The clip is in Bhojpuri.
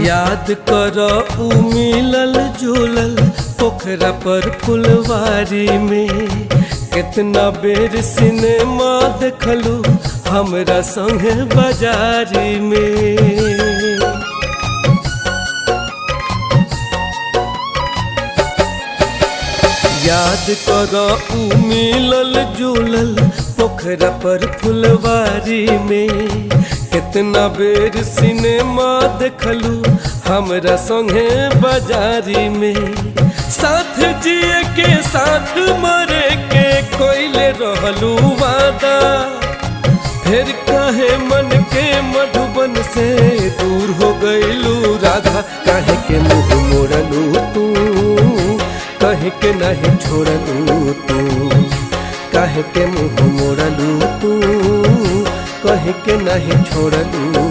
याद कर उ मिलल जुलल पोखरा पर फुलवारी में, कितना बेर सिनेमा देखलू हमरा संगे बाजारी में। याद कर उ मिलल जुलल पोखरा पर फुलवारी में, कितना बेर सिनेमा देखलू हमरा संगे बाजारी में। साथ जिए के साथ मरे के कोइले रहलू वादा, फिर काहे मन के मधुबन से दूर हो गईलू राधा। काहे के मुँह मोड़लू तू, काहे के नहीं छोड़लू तू, काहे के मुँह मोड़लू तू, काहे के नहीं छोड़लू।